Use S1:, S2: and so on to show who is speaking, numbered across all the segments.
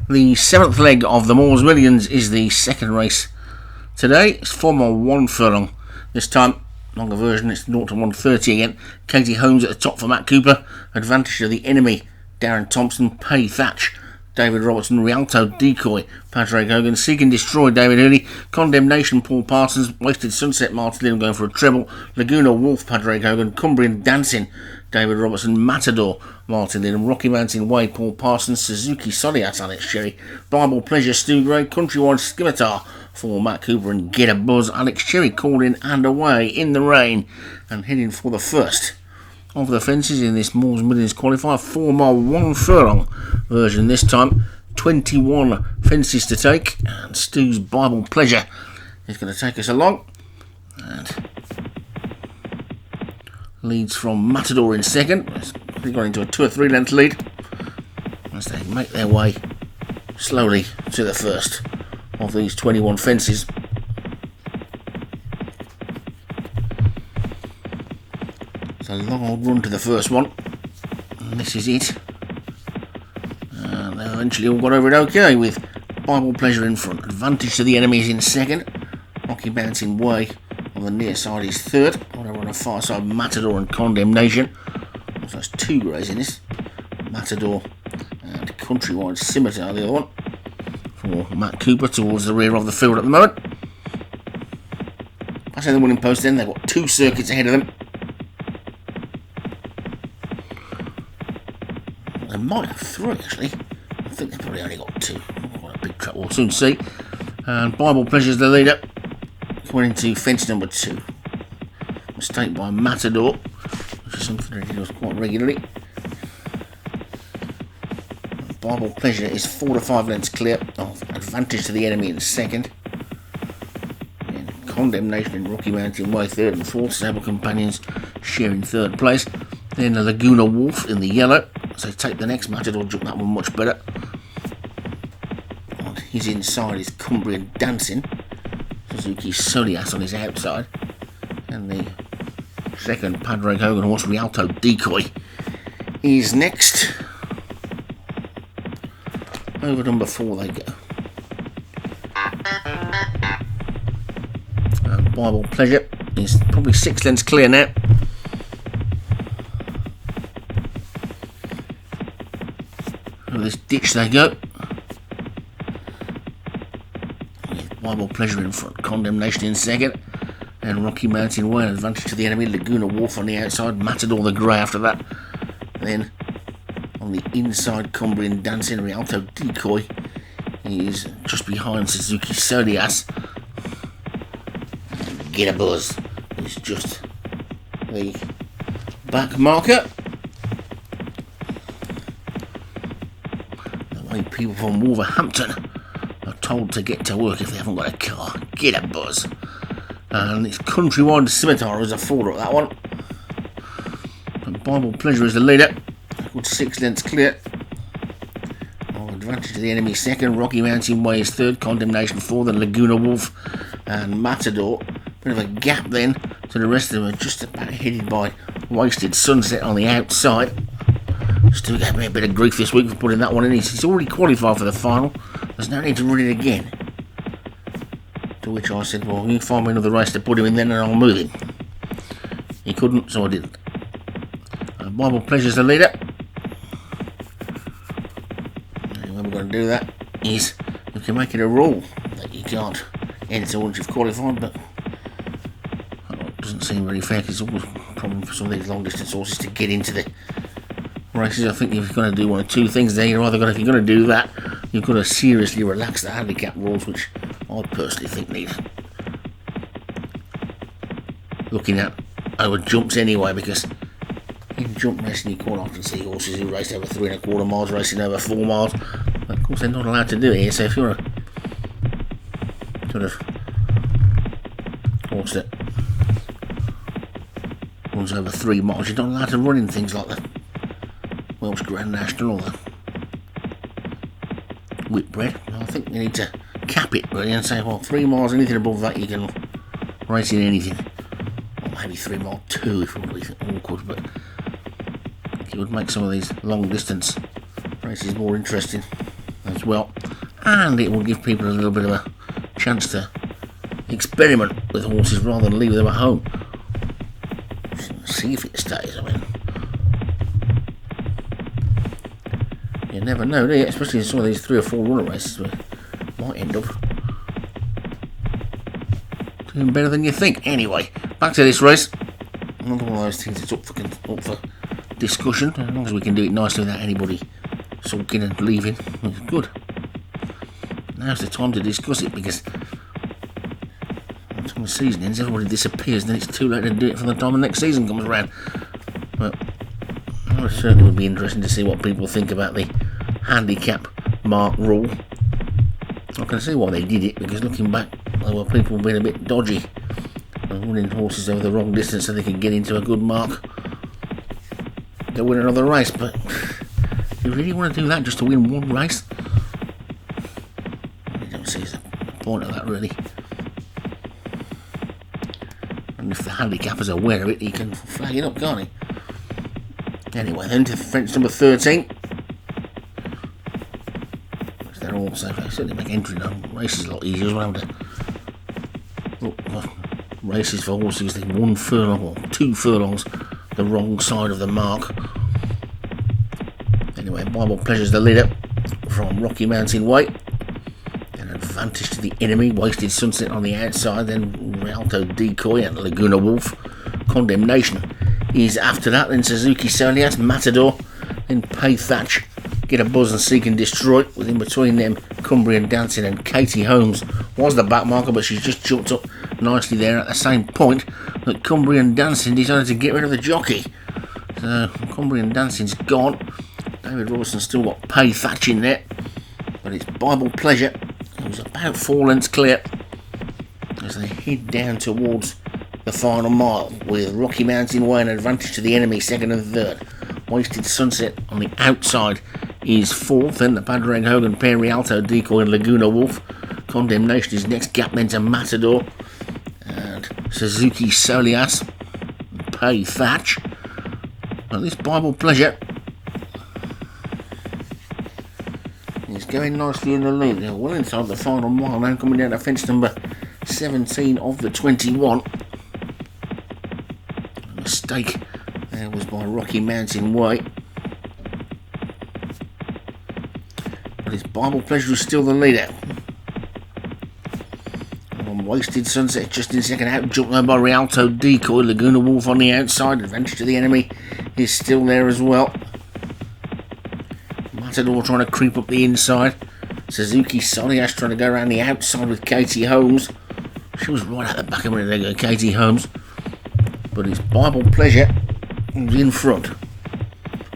S1: The seventh leg of the Moors Millions is the second race today. It's 4 mile 1 furlong. This time, longer version, it's 0 to 130 again. Katie Holmes at the top for Matt Cooper. Advantage of the enemy, Darren Thompson, Paddy Thatch, David Robertson, Rialto Decoy, Padraig Hogan, Seek and Destroy, David Hurley, Condemnation, Paul Parsons, Wasted Sunset, Martin Lynn going for a treble, Laguna Wolf, Padraig Hogan, Cumbrian Dancing, David Robertson, Matador, Martin Lynn, Rocky Mountain Way, Paul Parsons, Suzuki Soliat, Alex Cherry, Bible Pleasure, Stu Gray, Countrywide Scimitar for Matt Cooper and Get a Buzz. Alex Cherry called in and away in the rain and heading for the first of the fences in this Moors Millions qualifier. 4 mile 1 furlong version this time. 21 fences to take, and Stu's Bible Pleasure is going to take us along and leads from Matador in second. They've gone into a 2 or 3 length lead as they make their way slowly to the first of these 21 fences. It's a long old run to the first one, and this is it. And they eventually all got over it okay, with Bible Pleasure in front. Advantage to the enemies in second. Rocky Bouncing Way on the near side is third. Over on the far side, Matador and Condemnation. Also, there's 2 greys in this. Matador and Countrywide Scimitar, the other one. For Matt Cooper towards the rear of the field at the moment. Passing the winning post then, they've got 2 circuits ahead of them. They might have 3 actually. I think they've probably only got 2. Quite a big track, we'll soon see. And Bible Pleasure's the leader. Coming into fence number 2. Mistake by Matador, which is something that he does quite regularly. Bible Pleasure is 4 to 5 lengths clear of advantage to the enemy in second. And Condemnation and Rocky Mountain Way third and fourth. Stable Companions sharing third place. Then the Laguna Wolf in the yellow. So take the next. Matador jumped that one much better. On his inside is Cumbrian Dancing. Suzuki Solias on his outside. And the second Padraig Hogan horse, Rialto Decoy, is next. Over number 4 they go. And Bible Pleasure is probably 6 lengths clear now. Over this ditch they go. With Bible Pleasure in front, Condemnation in second. And Rocky Mountain Way, advantage to the enemy, Laguna Wolf on the outside, Matador the grey after that. Then on the inside, Cumbrian Dancing, Rialto Decoy is just behind Suzuki Solias. Get a Buzz is just the back marker. The way people from Wolverhampton are told to get to work if they haven't got a car. Get a Buzz. And it's Countrywide Scimitar as a forwarder at that one. And Bible Pleasure is the leader. Good 6 lengths clear. Advantage to the enemy second. Rocky Mountain Way is third. Condemnation fourth. Then Laguna Wolf and Matador. Bit of a gap then to the rest of them. Are just about headed by Wasted Sunset on the outside. Still gave me a bit of grief this week for putting that one in. He's already qualified for the final. There's no need to run it again. To which I said, well, you find me another race to put him in then and I'll move him. He couldn't, so I didn't. Bible Pleasure's the leader. And when we're going to do that is we can make it a rule that you can't enter once you've qualified, but it doesn't seem very fair because it's always a problem for some of these long distance horses to get into the races. I think if you're going to do one of 2 things there, if you're going to do that, you've got to seriously relax the handicap rules, which I personally think need looking at over jumps anyway, because in jump racing you quite often see horses who race over 3 1/4 miles racing over 4 miles. Of course they're not allowed to do it here, so if you're a sort of horse that runs over 3 miles, you're not allowed to run in things like the Welsh Grand National or the Whitbread. I think you need to cap it really and say, well, 3 miles, anything above that you can race in anything. Or maybe 3 mile 2 if it would be awkward, but it would make some of these long distance races more interesting. as well, and it will give people a little bit of a chance to experiment with horses rather than leave them at home. See if it stays. I mean, you never know, do you? Especially in some of these 3 or 4 runner races, we might end up doing better than you think. Anyway, back to this race. Another one of those things that's up for discussion. As long as we can do it nicely without anybody sulking and leaving, it's good. Now's the time to discuss it, because by the time the season ends, everybody disappears, and then it's too late to do it from the time the next season comes around. But it certainly would be interesting to see what people think about the handicap mark rule. I can see why they did it, because looking back, there were people being a bit dodgy and running horses over the wrong distance so they could get into a good mark to win another race. But you really want to do that just to win one race? I don't see the point of that, really. And if the handicapper's aware of it, he can flag it up, can't he? Anyway, then to fence number 13. They're also, they certainly make entering on races a lot easier as well. Races for horses, they 1 furlong or 2 furlongs the wrong side of the mark. Anyway, Bible Pleasure's the leader from Rocky Mountain Way. An advantage to the enemy, Wasted Sunset on the outside, then Rialto Decoy and Laguna Wolf. Condemnation is after that, then Suzuki Solias, Matador, then Pay Thatch, Get a Buzz and Seek and Destroy. Within between them, Cumbrian Dancing and Katie Holmes was the back marker, but she's just jumped up nicely there at the same point that Cumbrian Dancing decided to get rid of the jockey. So Cumbrian Dancing's gone. David Robertson's still got Pay Thatch in there, but it's Bible Pleasure, who's about 4 lengths clear as they head down towards the final mile, with Rocky Mountain Way an advantage to the enemy, 2nd and 3rd. Wasted Sunset on the outside is 4th, then the Padre Hogan pair, Rialto Decoy and Laguna Wolf. Condemnation is next, gap then to Matador and Suzuki Solias and Pay Thatch. Well, this Bible Pleasure is going nicely in the lead. They're well inside the final mile now, coming down to fence number 17 of the 21. A mistake there was by Rocky Mountain Way. But his Bible Pleasure is still the leader. Wasted Sunset just in second, out jumped there by Rialto Decoy. Laguna Wolf on the outside, advantage to the enemy is still there as well. Matador trying to creep up the inside. Suzuki Solias trying to go around the outside with Katie Holmes. She was right at the back a minute ago, Katie Holmes. But it's Bible Pleasure who's in front.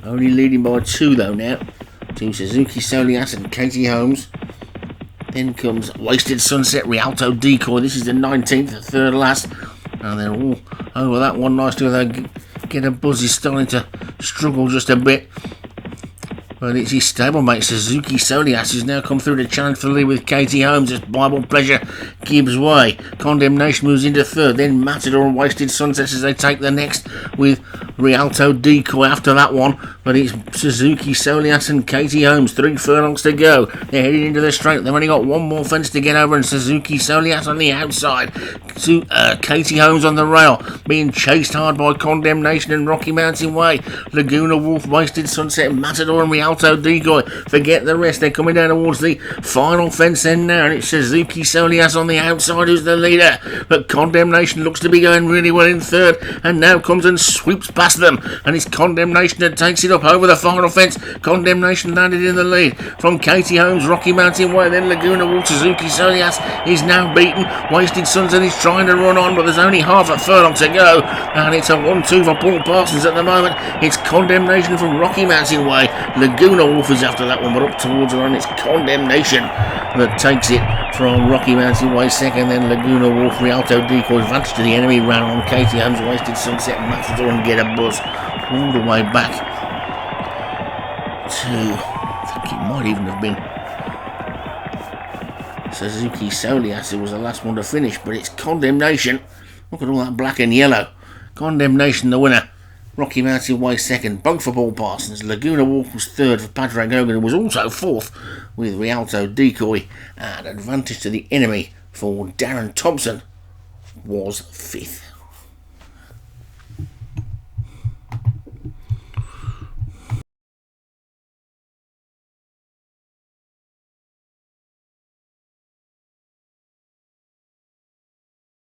S1: Only leading by 2 though now, to Suzuki Solias and Katie Holmes. Then comes Wasted Sunset, Rialto Decoy. This is the 19th, the 3rd last. And they're all over that one nicely. Although Get a Buzz is starting to struggle just a bit. But it's his stablemate Suzuki Solias who's now come through to challenge for the lead with Katie Holmes as Bible Pleasure gives way. Condemnation moves into 3rd. Then Matador and Wasted Sunset as they take the next with Rialto Decoy after that one. But it's Suzuki Solias and Katie Holmes. 3 furlongs to go. They're heading into the straight. They've only got 1 more fence to get over, and Suzuki Solias on the outside. Katie Holmes on the rail, being chased hard by Condemnation and Rocky Mountain Way. Laguna Wolf, Wasted Sunset, Matador and Rialto Decoy. Forget the rest. They're coming down towards the final fence end now, and it's Suzuki Solias on the outside who's the leader. But Condemnation looks to be going really well in 3rd, and now comes and sweeps past them, and it's Condemnation that takes it up over the final fence. Condemnation landed in the lead from Katie Holmes, Rocky Mountain Way, then Laguna Wolf. Suzuki Solias is now beaten. Wasted Sunset is trying to run on, but there's only half a furlong to go, and it's a 1-2 for Paul Parsons at the moment. It's Condemnation from Rocky Mountain Way. Laguna Wolf is after that one, but up towards her, and it's Condemnation that takes it from Rocky Mountain Way 2nd, then Laguna Wolf. Rialto Decoy advantage to the enemy, ran on Katie Holmes, Wasted Sunset, Matador and Get a Buzz all the way back to, I think it might even have been Suzuki Solias who was the last one to finish, but it's Condemnation. Look at all that black and yellow. Condemnation the winner Rocky Mountain Way second, both for Paul Parsons. Laguna Walk was third for Padraig Hogan, who was also fourth with Rialto Decoy, and advantage to the enemy for Darren Thompson was fifth.